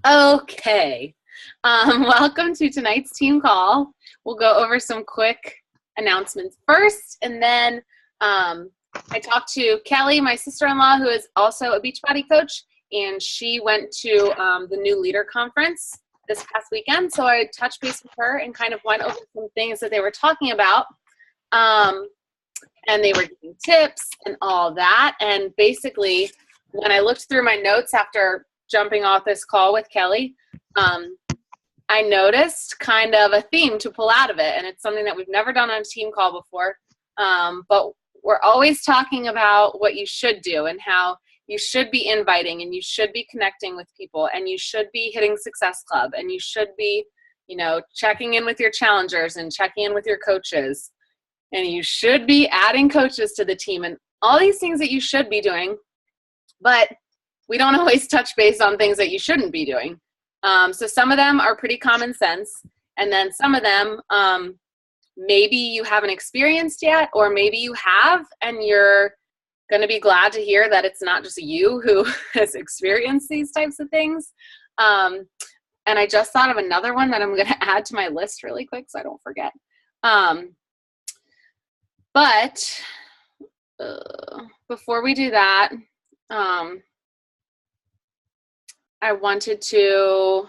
Okay. Welcome to tonight's team call. We'll go over some quick announcements first, and then I talked to Kelly, my sister-in-law, who is also a Beachbody coach, and she went to the New Leader Conference this past weekend, so I touched base with her and kind of went over some things that they were talking about, and they were giving tips and all that, and basically, when I looked through my notes after jumping off this call with Kelly, I noticed kind of a theme to pull out of it, and it's something that we've never done on a team call before, but we're always talking about what you should do and how you should be inviting and you should be connecting with people and you should be hitting Success Club and you should be, checking in with your challengers and checking in with your coaches, and you should be adding coaches to the team and all these things that you should be doing, but we don't always touch base on things that you shouldn't be doing. So some of them are pretty common sense, and then some of them maybe you haven't experienced yet, or maybe you have, and you're going to be glad to hear that it's not just you who has experienced these types of things. And I just thought of another one that I'm going to add to my list really quick so I don't forget. But before we do that, I wanted to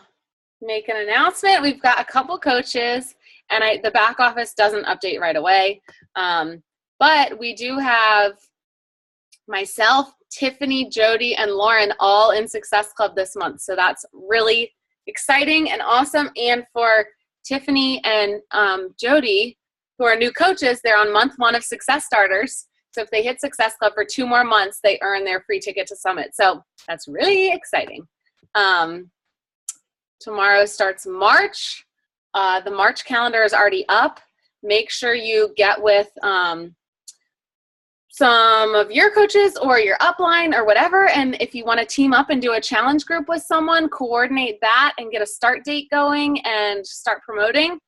make an announcement. We've got a couple coaches, and the back office doesn't update right away, but we do have myself, Tiffany, Jody, and Lauren all in Success Club this month, so that's really exciting and awesome. And for Tiffany and Jody, who are new coaches, they're on month 1 of Success Starters. So if they hit Success Club for 2 more months, they earn their free ticket to Summit. So that's really exciting. Tomorrow starts March. The March calendar is already up. Make sure you get with some of your coaches or your upline or whatever. And if you want to team up and do a challenge group with someone, coordinate that and get a start date going and start promoting.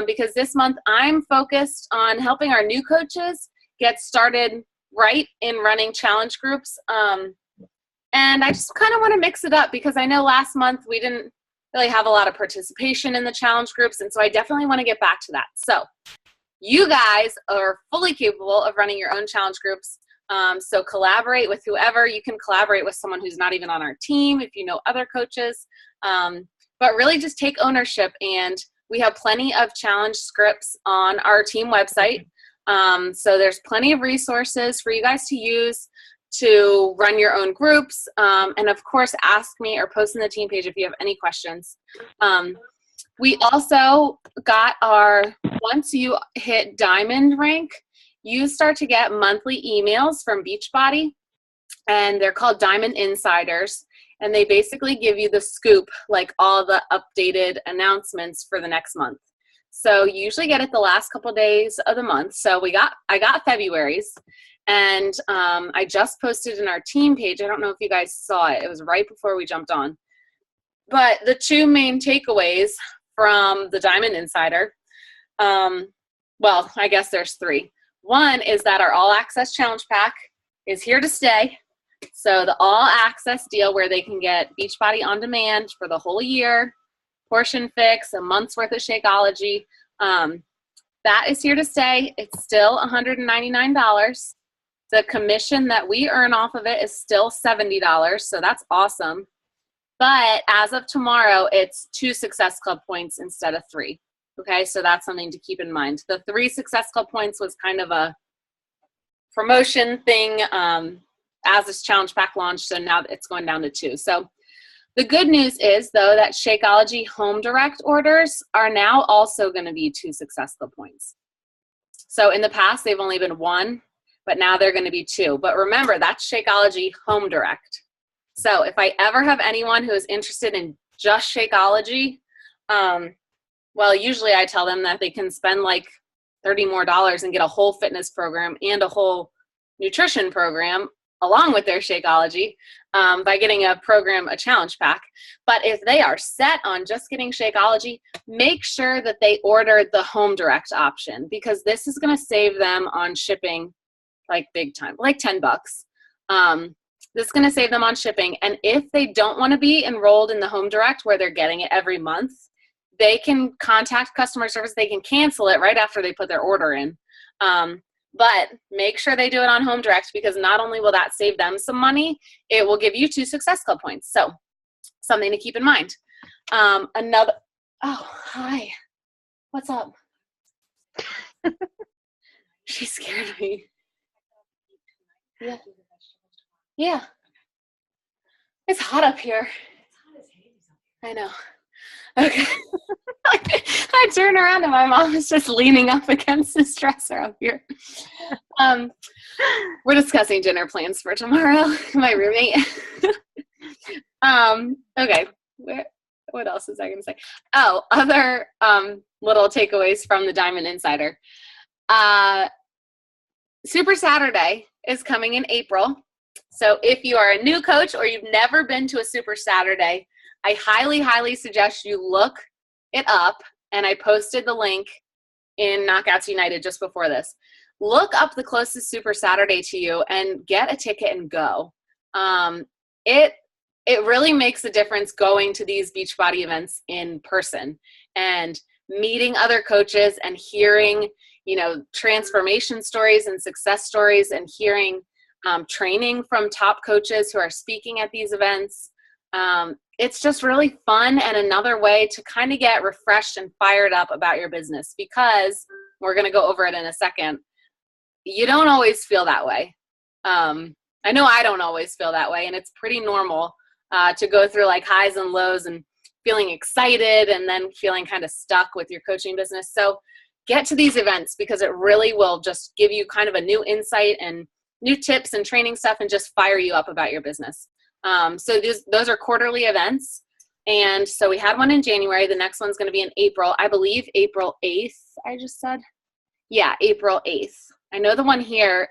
Because this month I'm focused on helping our new coaches get started right in running challenge groups. And I just kind of want to mix it up because I know last month we didn't really have a lot of participation in the challenge groups, and so I definitely want to get back to that. So you guys are fully capable of running your own challenge groups, so collaborate with whoever. You can collaborate with someone who's not even on our team if you know other coaches, but really just take ownership, and we have plenty of challenge scripts on our team website, so there's plenty of resources for you guys to use to run your own groups, and of course ask me or post in the team page if you have any questions. We also got once you hit diamond rank, you start to get monthly emails from Beachbody, and they're called Diamond Insiders, and they basically give you the scoop, like all the updated announcements for the next month. So you usually get it the last couple days of the month. So I got February's, and I just posted in our team page. I don't know if you guys saw it. It was right before we jumped on. But the 2 main takeaways from the Diamond Insider, well, I guess there's 3. One is that our All Access Challenge Pack is here to stay. So the All Access deal where they can get Beachbody on demand for the whole year, portion fix, a month's worth of Shakeology, that is here to stay. It's still $199. The commission that we earn off of it is still $70, so that's awesome. But as of tomorrow, it's 2 Success Club points instead of 3. Okay, so that's something to keep in mind. The 3 Success Club points was kind of a promotion thing as this challenge pack launched, so now it's going down to 2. So the good news is, though, that Shakeology Home Direct orders are now also going to be 2 Success Club points. So in the past, they've only been 1. But now they're going to be 2. But remember, that's Shakeology Home Direct. So if I ever have anyone who is interested in just Shakeology, well, usually I tell them that they can spend like $30 more and get a whole fitness program and a whole nutrition program along with their Shakeology by getting a challenge pack. But if they are set on just getting Shakeology, make sure that they order the Home Direct option, because this is going to save them on shipping like big time, like $10. This is going to save them on shipping. And if they don't want to be enrolled in the Home Direct where they're getting it every month, they can contact customer service. They can cancel it right after they put their order in. But make sure they do it on Home Direct, because not only will that save them some money, it will give you 2 Success Club points. So something to keep in mind. Oh, hi. What's up? She scared me. Yeah. Yeah. It's hot up here. I know. Okay. I turn around and my mom is just leaning up against this dresser up here. We're discussing dinner plans for tomorrow. My roommate. Okay. What else is I going to say? Oh, other little takeaways from the Diamond Insider. Super Saturday is coming in April. So if you are a new coach or you've never been to a Super Saturday, I highly, highly suggest you look it up. And I posted the link in Knockouts United just before this. Look up the closest Super Saturday to you and get a ticket and go. It really makes a difference going to these Beachbody events in person and meeting other coaches and hearing, transformation stories and success stories, and hearing training from top coaches who are speaking at these events. It's just really fun and another way to kind of get refreshed and fired up about your business, because we're going to go over it in a second. You don't always feel that way. I know I don't always feel that way, and it's pretty normal to go through like highs and lows and feeling excited and then feeling kind of stuck with your coaching business. So get to these events, because it really will just give you kind of a new insight and new tips and training stuff and just fire you up about your business. So those are quarterly events. And so we had one in January. The next one's going to be in April. I believe April 8th, I just said. Yeah, April 8th. I know the one here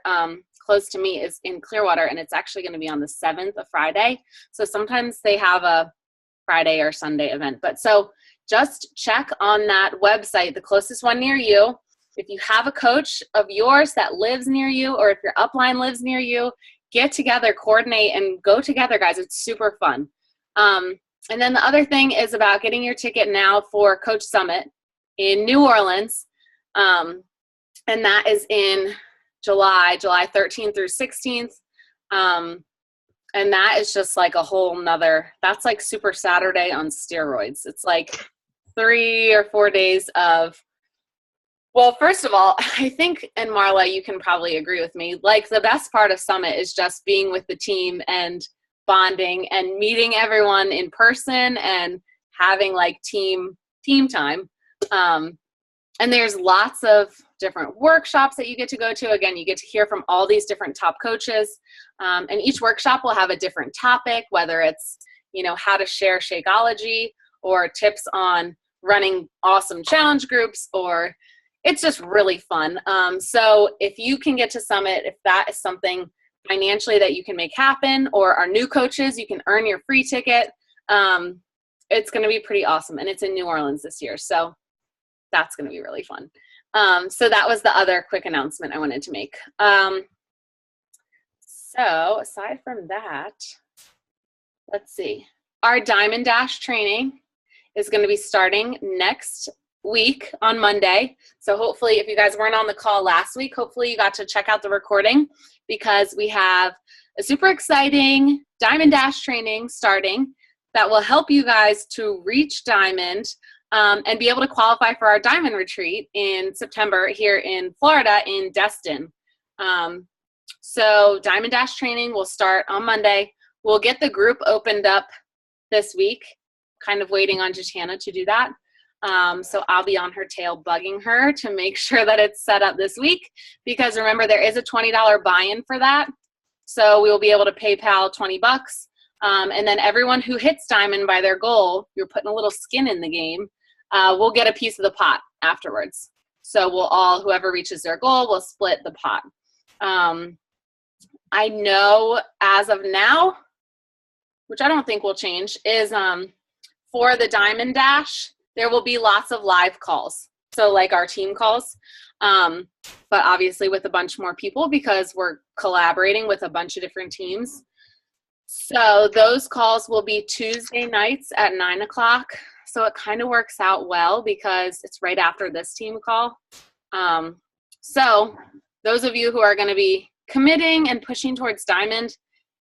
close to me is in Clearwater, and it's actually going to be on the 7th, a Friday. So sometimes they have a Friday or Sunday event. But so just check on that website, the closest one near you. If you have a coach of yours that lives near you, or if your upline lives near you, get together, coordinate, and go together, guys. It's super fun. And then the other thing is about getting your ticket now for Coach Summit in New Orleans. And that is in July 13th through 16th. And that is just like a whole nother, that's like Super Saturday on steroids. It's like 3 or 4 days of, well, first of all, I think, and Marla, you can probably agree with me, like the best part of Summit is just being with the team and bonding and meeting everyone in person and having like team time. And there's lots of different workshops that you get to go to. Again, you get to hear from all these different top coaches. And each workshop will have a different topic, whether it's, how to share Shakeology or tips on running awesome challenge groups, or it's just really fun. So if you can get to Summit, if that is something financially that you can make happen, or are new coaches, you can earn your free ticket. It's going to be pretty awesome. And it's in New Orleans this year. So that's going to be really fun. So that was the other quick announcement I wanted to make. So aside from that, let's see. Our Diamond Dash training is going to be starting next week on Monday. So hopefully, if you guys weren't on the call last week, hopefully you got to check out the recording, because we have a super exciting Diamond Dash training starting that will help you guys to reach Diamond and be able to qualify for our Diamond Retreat in September here in Florida in Destin. So Diamond Dash training will start on Monday. We'll get the group opened up this week, kind of waiting on Jitana to do that. So I'll be on her tail bugging her to make sure that it's set up this week, because remember, there is a $20 buy-in for that. So we will be able to PayPal $20. And then everyone who hits Diamond by their goal, you're putting a little skin in the game, will get a piece of the pot afterwards. So we'll all, whoever reaches their goal, will split the pot. I know as of now, which I don't think will change, is for the Diamond Dash, there will be lots of live calls. So like our team calls, but obviously with a bunch more people, because we're collaborating with a bunch of different teams. So those calls will be Tuesday nights at 9 o'clock. So it kind of works out well because it's right after this team call. So those of you who are going to be committing and pushing towards Diamond,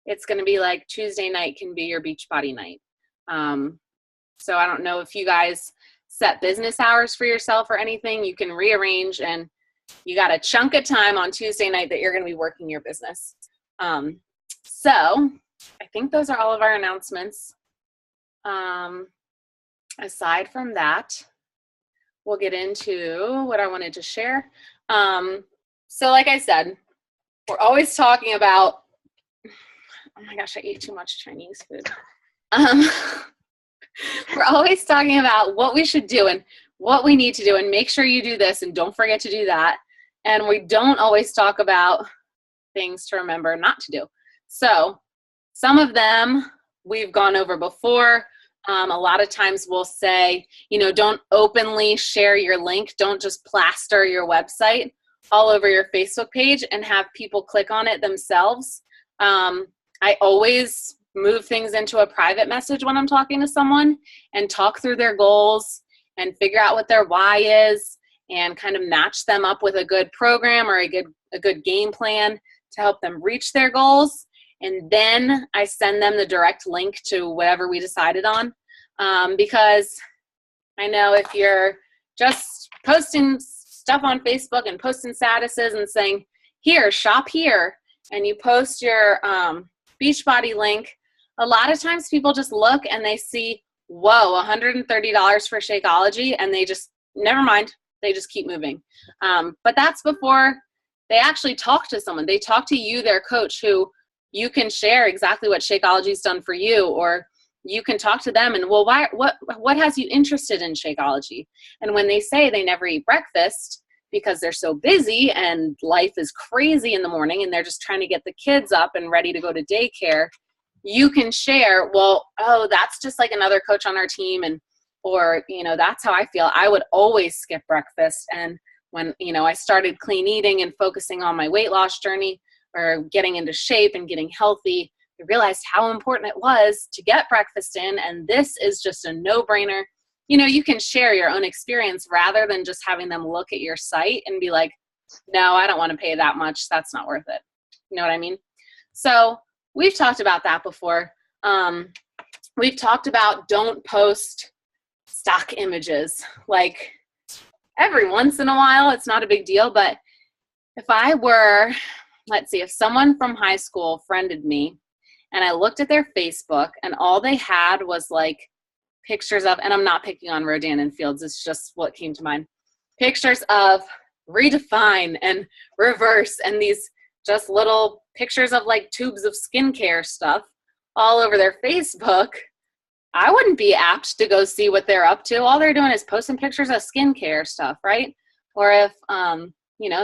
it's going to be like Tuesday night can be your Beachbody night. So I don't know if you guys set business hours for yourself or anything. You can rearrange, and you got a chunk of time on Tuesday night that you're going to be working your business. So I think those are all of our announcements. Aside from that, we'll get into what I wanted to share. So like I said, we're always talking about, oh my gosh, I ate too much Chinese food. We're always talking about what we should do and what we need to do, and make sure you do this and don't forget to do that. And we don't always talk about things to remember not to do. So some of them we've gone over before. A lot of times we'll say, don't openly share your link. Don't just plaster your website all over your Facebook page and have people click on it themselves. I always move things into a private message when I'm talking to someone and talk through their goals and figure out what their why is and kind of match them up with a good program or a good game plan to help them reach their goals. And then I send them the direct link to whatever we decided on. Because I know if you're just posting stuff on Facebook and posting statuses and saying, here, shop here, and you post your Beachbody link, a lot of times people just look and they see, whoa, $130 for Shakeology, and they just, never mind, they just keep moving. But that's before they actually talk to someone. They talk to you, their coach, who you can share exactly what Shakeology's done for you, or you can talk to them and, well, what has you interested in Shakeology? And when they say they never eat breakfast because they're so busy and life is crazy in the morning and they're just trying to get the kids up and ready to go to daycare, you can share, well, oh, that's just like another coach on our team, and or, that's how I feel. I would always skip breakfast. And when, I started clean eating and focusing on my weight loss journey or getting into shape and getting healthy, I realized how important it was to get breakfast in, and this is just a no-brainer. You can share your own experience rather than just having them look at your site and be like, no, I don't want to pay that much. That's not worth it. You know what I mean? So we've talked about that before. We've talked about don't post stock images. Like every once in a while, it's not a big deal, but if I were, let's see, if someone from high school friended me, and I looked at their Facebook and all they had was like pictures of, and I'm not picking on Rodan and Fields, it's just what came to mind, pictures of Redefine and Reverse and these just little pictures of like tubes of skincare stuff all over their Facebook, I wouldn't be apt to go see what they're up to. All they're doing is posting pictures of skincare stuff, right? Or if,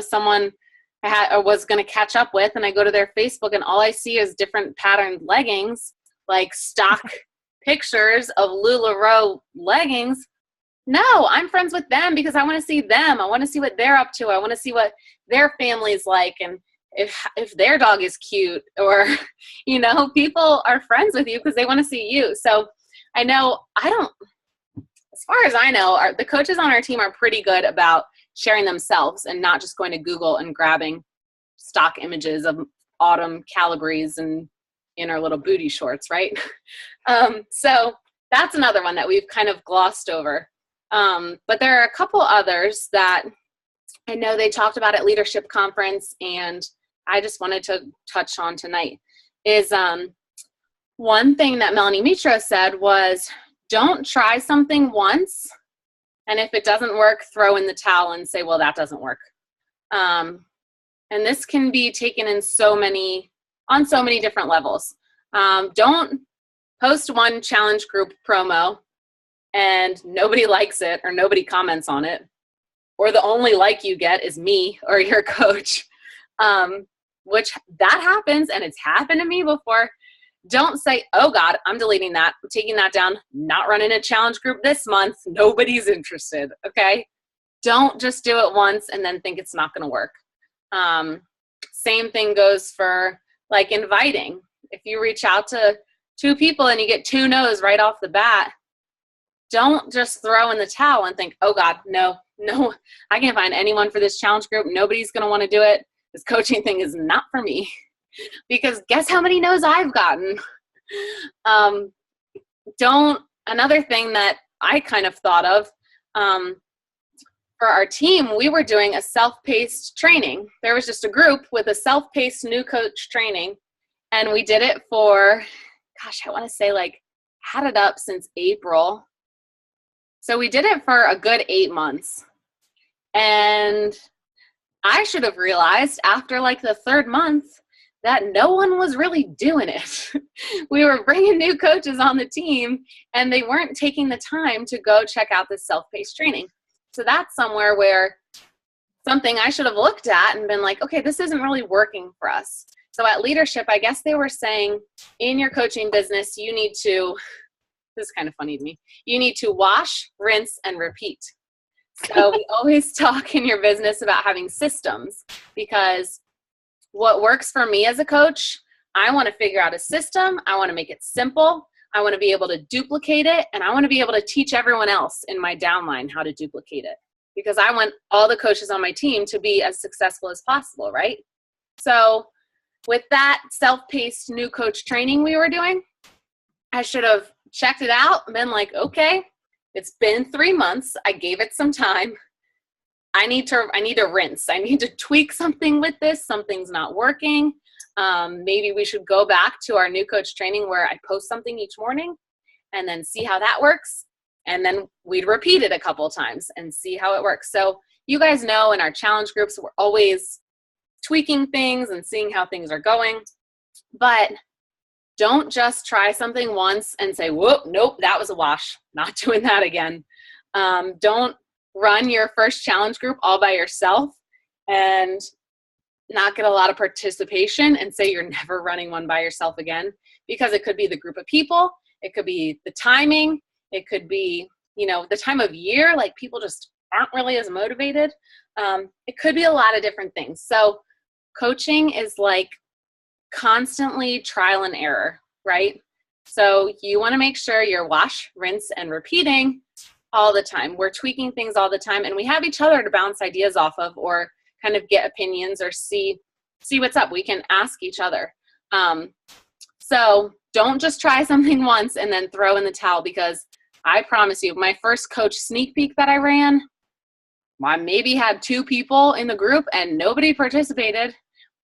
someone was going to catch up with, and I go to their Facebook and all I see is different patterned leggings, like stock pictures of LuLaRoe leggings. No, I'm friends with them because I want to see them. I want to see what they're up to. I want to see what their family's like, and if their dog is cute, or, people are friends with you because they want to see you. So I know as far as I know, the coaches on our team are pretty good about sharing themselves and not just going to Google and grabbing stock images of Autumn Calibres and in our little booty shorts, right? So that's another one that we've kind of glossed over. But there are a couple others that I know they talked about at Leadership Conference, and I just wanted to touch on tonight is one thing that Melanie Mitro said was, don't try something once, and if it doesn't work, throw in the towel and say, well, that doesn't work. And this can be taken on so many different levels. Don't post one challenge group promo and nobody likes it or nobody comments on it, or the only like you get is me or your coach, which that happens, and it's happened to me before. Don't say, oh God, I'm deleting that, I'm taking that down, not running a challenge group this month, nobody's interested, okay? Don't just do it once and then think it's not gonna work. Same thing goes for like inviting. if you reach out to 2 people and you get 2 no's right off the bat, don't just throw in the towel and think, oh God, no, I can't find anyone for this challenge group. Nobody's going to want to do it. This coaching thing is not for me. Because guess how many no's I've gotten? Another thing that I kind of thought of, for our team, we were doing a self-paced training. There was just a group with a self-paced new coach training, and we did it for, gosh, I want to say had it up since April. So we did it for a good 8 months. And I should have realized after the 3rd month that no one was really doing it. We were bringing new coaches on the team, and they weren't taking the time to go check out this self-paced training. So that's somewhere where something I should have looked at and been like, okay, this isn't really working for us. So at leadership, I guess they were saying in your coaching business, you need to, this is kind of funny to me, you need to wash, rinse, and repeat. So we always talk in your business about having systems, because what works for me as a coach, I want to figure out a system. I want to make it simple. I want to be able to duplicate it, and I want to be able to teach everyone else in my downline how to duplicate it, because I want all the coaches on my team to be as successful as possible, right? So with that self-paced new coach training we were doing, I should have checked it out and been like, okay, it's been 3 months. I gave it some time. I need to rinse. I need to tweak something with this. Something's not working. Maybe we should go back to our new coach training where I post something each morning and then see how that works. And then we'd repeat it a couple of times and see how it works. So you guys know in our challenge groups, we're always tweaking things and seeing how things are going. But don't just try something once and say, whoop, nope, that was a wash. Not doing that again. Don't run your first challenge group all by yourself and not get a lot of participation and say you're never running one by yourself again, because it could be the group of people, it could be the timing, it could be, the time of year, people just aren't really as motivated. It could be a lot of different things. So coaching is constantly trial and error, right? So you want to make sure you're wash, rinse, and repeating all the time. We're tweaking things all the time, and we have each other to bounce ideas off of, or kind of get opinions, or see what's up. We can ask each other. So don't just try something once and then throw in the towel, because I promise you, my first coach sneak peek that I ran, I maybe had 2 people in the group and nobody participated,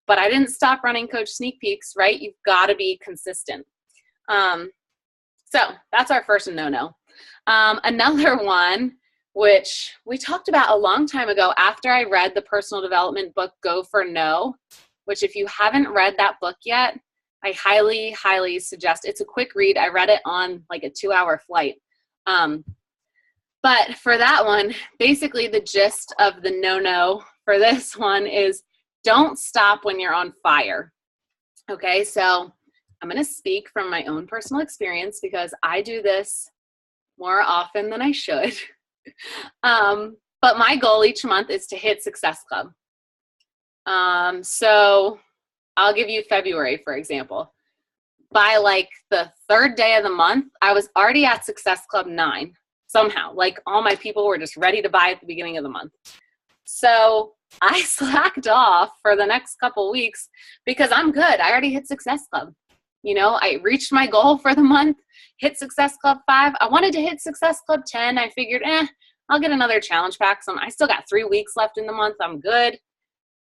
but I didn't stop running coach sneak peeks, right? You've got to be consistent. So that's our first no-no. Another one, which we talked about a long time ago after I read the personal development book, Go for No, which if you haven't read that book yet, I highly, highly suggest. It's a quick read. I read it on a 2-hour flight. But for that one, basically the gist of the no-no for this one is don't stop when you're on fire. Okay, so I'm going to speak from my own personal experience, because I do this more often than I should. But my goal each month is to hit Success Club. So I'll give you February, for example. By the 3rd day of the month, I was already at Success Club 9 somehow. All my people were just ready to buy at the beginning of the month. So I slacked off for the next couple weeks because I'm good. I already hit Success Club. I reached my goal for the month, hit Success Club 5. I wanted to hit Success Club 10. I figured, I'll get another challenge pack. So I still got 3 weeks left in the month. I'm good.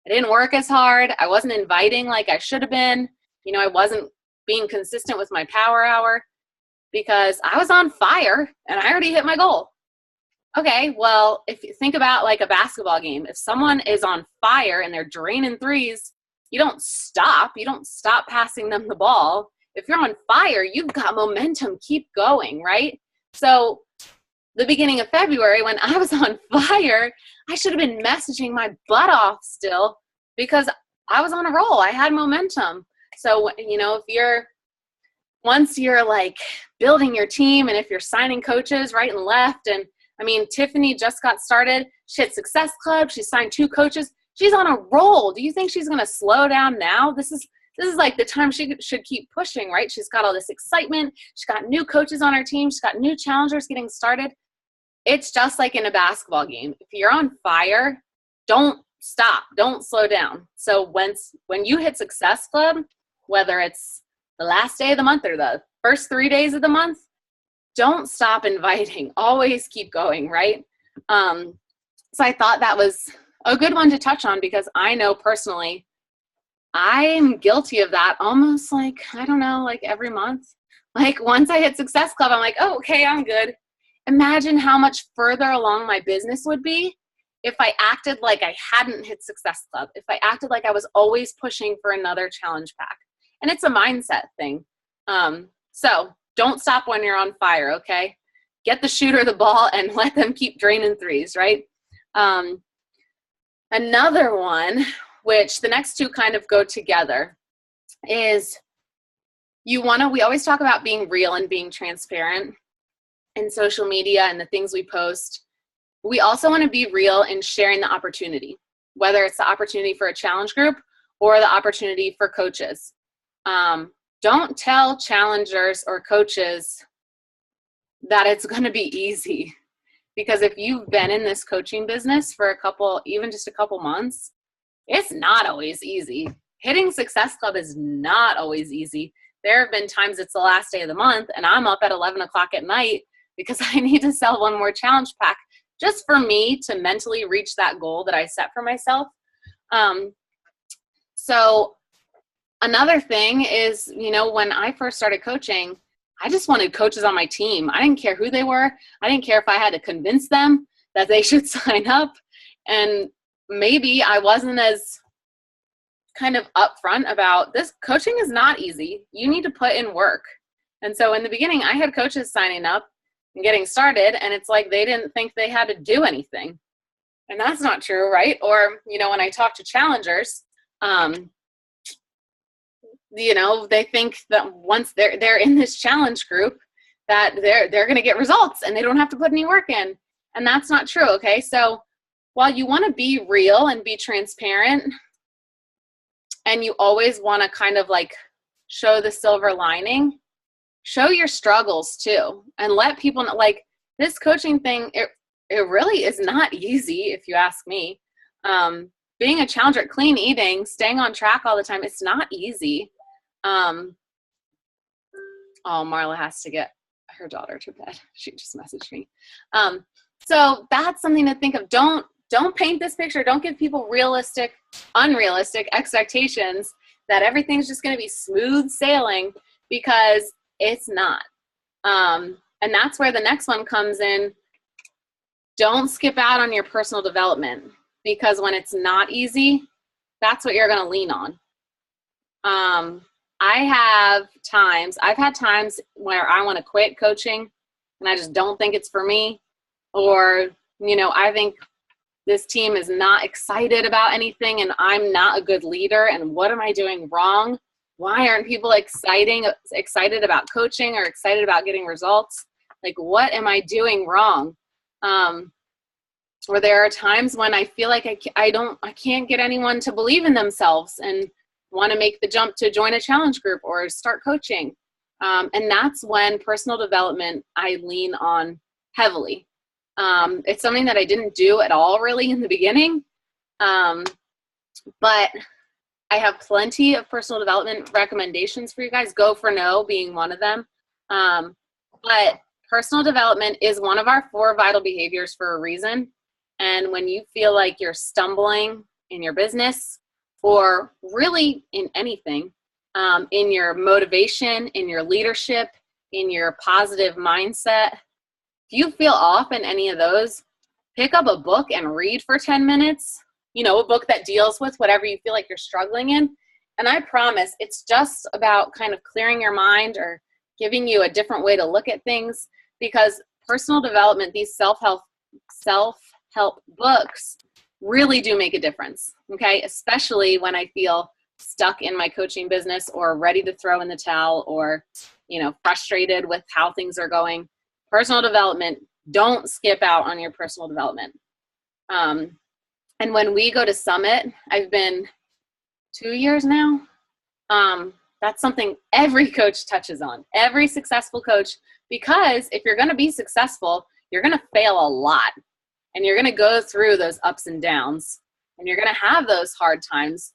I didn't work as hard. I wasn't inviting like I should have been. I wasn't being consistent with my power hour because I was on fire and I already hit my goal. Okay, well, if you think about a basketball game, if someone is on fire and they're draining threes, you don't stop. You don't stop passing them the ball. If you're on fire, you've got momentum. Keep going, right? So the beginning of February, when I was on fire, I should have been messaging my butt off still because I was on a roll. I had momentum. So, once you're building your team, and if you're signing coaches right and left, and Tiffany just got started. She hit Success Club. She signed 2 coaches. She's on a roll. Do you think she's going to slow down now? This this is like the time she should keep pushing, right? She's got all this excitement. She's got new coaches on her team. She's got new challengers getting started. It's just like in a basketball game. If you're on fire, don't stop. Don't slow down. So when you hit Success Club, whether it's the last day of the month or the first 3 days of the month, don't stop inviting. Always keep going, right? So I thought that was a good one to touch on because I know personally I'm guilty of that almost like, I don't know, like every month. Like once I hit Success Club, I'm like, oh, okay, I'm good. Imagine how much further along my business would be if I acted like I hadn't hit Success Club, if I acted like I was always pushing for another challenge pack. And it's a mindset thing. So don't stop when you're on fire, okay? Get the shooter the ball and let them keep draining threes, right? Another one, which the next two kind of go together, is we always talk about being real and being transparent in social media and the things we post. We also want to be real in sharing the opportunity, whether it's the opportunity for a challenge group or the opportunity for coaches. Don't tell challengers or coaches that it's going to be easy, because if you've been in this coaching business for even just a couple months, it's not always easy. Hitting Success Club is not always easy. There have been times it's the last day of the month and I'm up at 11 o'clock at night because I need to sell one more challenge pack just for me to mentally reach that goal that I set for myself. So another thing is, when I first started coaching, I just wanted coaches on my team. I didn't care who they were. I didn't care if I had to convince them that they should sign up. And maybe I wasn't as kind of upfront about this. Coaching is not easy. You need to put in work. And so in the beginning, I had coaches signing up and getting started, and it's like they didn't think they had to do anything. And that's not true, right? Or, when I talk to challengers, they think that once they're in this challenge group that they're going to get results and they don't have to put any work in. And that's not true, okay? So while you want to be real and be transparent, and you always want to kind of like show the silver lining, show your struggles too, and let people know, like, this coaching thing, it really is not easy if you ask me. Being a challenger, clean eating, staying on track all the time, it's not easy. Marla has to get her daughter to bed. She just messaged me. So that's something to think of. Don't paint this picture. Don't give people unrealistic expectations that everything's just going to be smooth sailing, because it's not. And that's where the next one comes in. Don't skip out on your personal development, because when it's not easy, that's what you're going to lean on. I've had times where I want to quit coaching and I just don't think it's for me, or, I think this team is not excited about anything and I'm not a good leader, and what am I doing wrong? Why aren't people excited about coaching or excited about getting results? Like, what am I doing wrong? Or there are times when I feel like I can't get anyone to believe in themselves and want to make the jump to join a challenge group or start coaching. And that's when personal development I lean on heavily. It's something that I didn't do at all really in the beginning. But I have plenty of personal development recommendations for you guys, Go for No being one of them. But personal development is one of our 4 vital behaviors for a reason. And when you feel like you're stumbling in your business, or really in anything, in your motivation, in your leadership, in your positive mindset, if you feel off in any of those, pick up a book and read for 10 minutes, a book that deals with whatever you feel like you're struggling in. And I promise it's just about kind of clearing your mind or giving you a different way to look at things, because personal development, these self-help books really do make a difference, okay? Especially when I feel stuck in my coaching business or ready to throw in the towel, or, frustrated with how things are going. Personal development, don't skip out on your personal development. And when we go to Summit, I've been 2 years now. That's something every coach touches on, every successful coach, because if you're going to be successful, you're going to fail a lot, and you're going to go through those ups and downs, and you're going to have those hard times.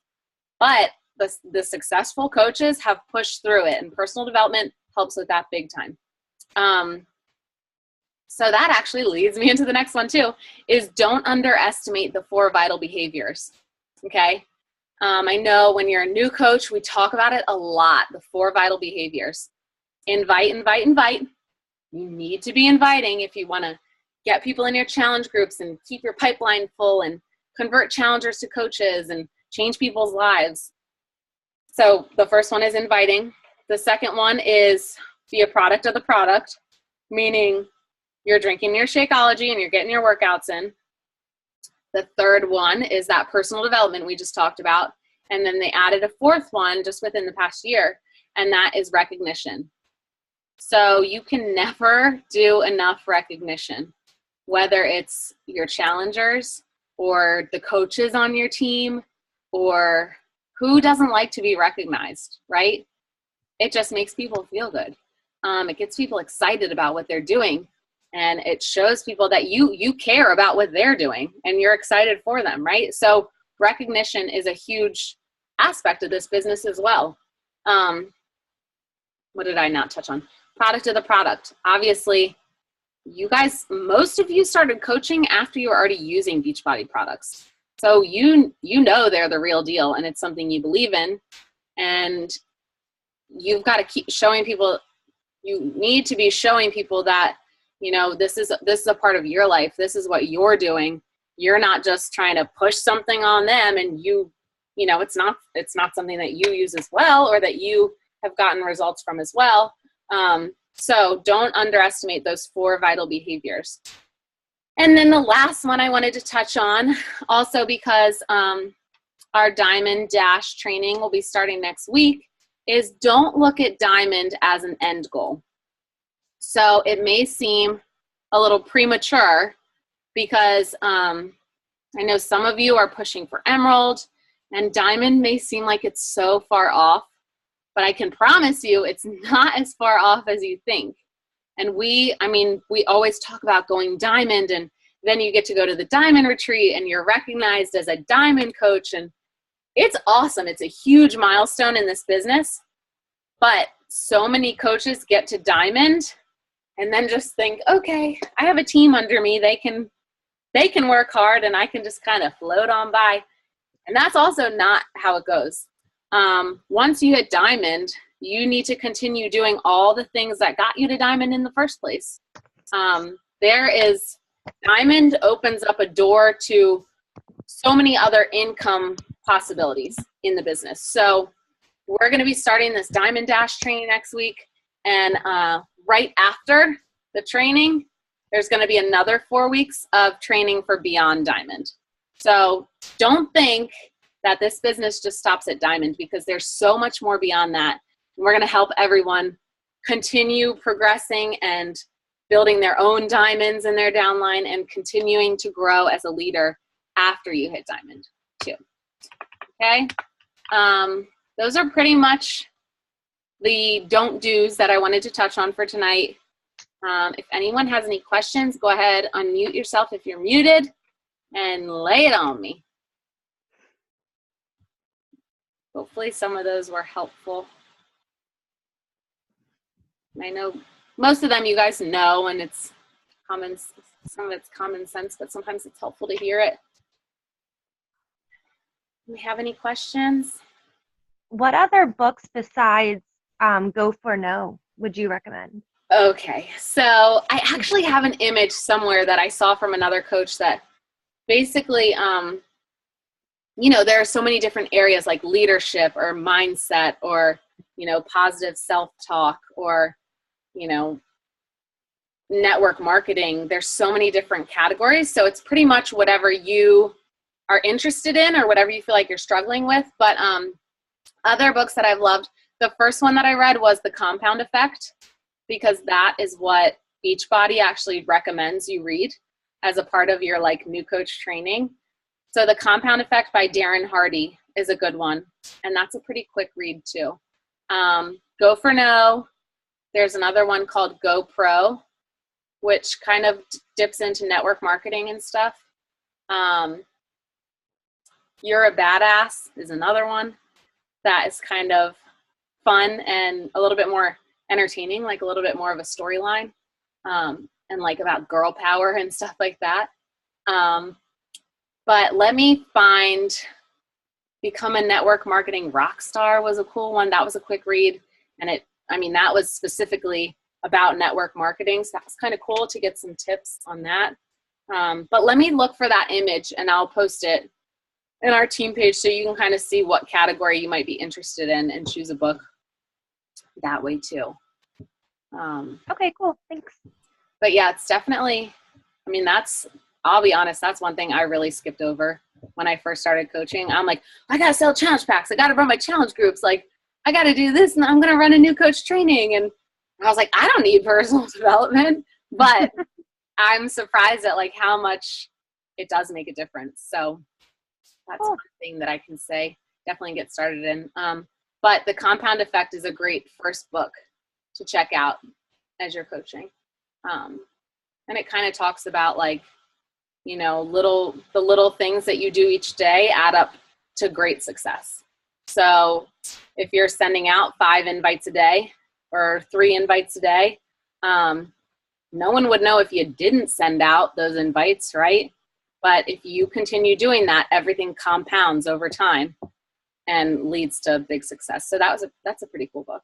But the successful coaches have pushed through it, and personal development helps with that big time. So that actually leads me into the next one too, is don't underestimate the 4 vital behaviors, okay? I know when you're a new coach, we talk about it a lot, the 4 vital behaviors. Invite, invite, invite. You need to be inviting if you want to get people in your challenge groups and keep your pipeline full and convert challengers to coaches and change people's lives. So the first one is inviting. The second one is be a product of the product, meaning you're drinking your Shakeology and you're getting your workouts in. The third one is that personal development we just talked about. And then they added a 4th one just within the past year, and that is recognition. So you can never do enough recognition, whether it's your challengers or the coaches on your team, or who doesn't like to be recognized, right? It just makes people feel good. It gets people excited about what they're doing. And it shows people that you care about what they're doing and you're excited for them, right? So recognition is a huge aspect of this business as well. What did I not touch on? Product of the product. Obviously, you guys, most of you started coaching after you were already using Beachbody products. So you know they're the real deal and it's something you believe in. And you've got to keep showing people, you need to be showing people that, you know, this is a part of your life. This is what you're doing. You're not just trying to push something on them and you know, it's not something that you use as well or that you have gotten results from as well. So don't underestimate those 4 vital behaviors. And then the last one I wanted to touch on, also because our Diamond Dash training will be starting next week, is don't look at Diamond as an end goal. So it may seem a little premature because I know some of you are pushing for Emerald, and Diamond may seem like it's so far off, but I can promise you it's not as far off as you think. And we always talk about going Diamond, and then you get to go to the Diamond retreat and you're recognized as a Diamond coach, and it's awesome. It's a huge milestone in this business, but so many coaches get to Diamond and then just think, okay, I have a team under me. They can work hard and I can just kind of float on by. And that's also not how it goes. Once you hit Diamond, you need to continue doing all the things that got you to Diamond in the first place. Diamond opens up a door to so many other income possibilities in the business. So we're going to be starting this Diamond Dash training next week. And right after the training, there's going to be another 4 weeks of training for Beyond Diamond. So don't think that this business just stops at Diamond, because there's so much more beyond that. And we're going to help everyone continue progressing and building their own diamonds in their downline and continuing to grow as a leader after you hit Diamond too. Okay. Those are pretty much the don't do's that I wanted to touch on for tonight. If anyone has any questions, go ahead, unmute yourself if you're muted, and lay it on me. Hopefully some of those were helpful. I know most of them you guys know, and it's common, some of it's common sense, but sometimes it's helpful to hear it. Do we have any questions? What other books besides Go for No would you recommend? Okay, so I actually have an image somewhere that I saw from another coach that basically, you know, there are so many different areas like leadership or mindset or, you know, positive self-talk or, you know, network marketing. There's so many different categories. So it's pretty much whatever you are interested in or whatever you feel like you're struggling with. But other books that I've loved, the first one that I read was The Compound Effect, because that is what Beachbody actually recommends you read as a part of your like new coach training. So The Compound Effect by Darren Hardy is a good one. and that's a pretty quick read too. Go for No. There's another one called Go Pro, which kind of dips into network marketing and stuff. You're a Badass is another one that is kind of fun and a little bit more entertaining, like a little bit more of a storyline, and like about girl power and stuff like that. But let me find Become a Network Marketing Rockstar was a cool one. That was a quick read. And that was specifically about network marketing. So that was kind of cool to get some tips on that. But let me look for that image and I'll post it in our team page so you can kind of see what category you might be interested in and choose a book that way too. Okay, cool. Thanks. But yeah, it's definitely, I'll be honest, that's one thing I really skipped over when I first started coaching. I'm like, I got to sell challenge packs. I got to run my challenge groups. Like, I got to do this and I'm going to run a new coach training. And I was like, I don't need personal development, but I'm surprised at like how much it does make a difference. So that's one thing that I can say, definitely get started in. But The Compound Effect is a great first book to check out as you're coaching. And it kind of talks about like, you know, the little things that you do each day add up to great success. So if you're sending out 5 invites a day or 3 invites a day, no one would know if you didn't send out those invites, right? But if you continue doing that, everything compounds over time and leads to big success. So that's a pretty cool book.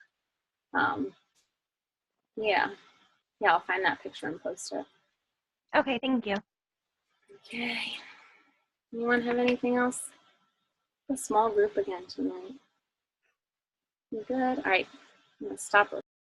Yeah, I'll find that picture and post it. Okay, thank you. Okay. Anyone have anything else? A small group again tonight. You good? All right. I'm going to stop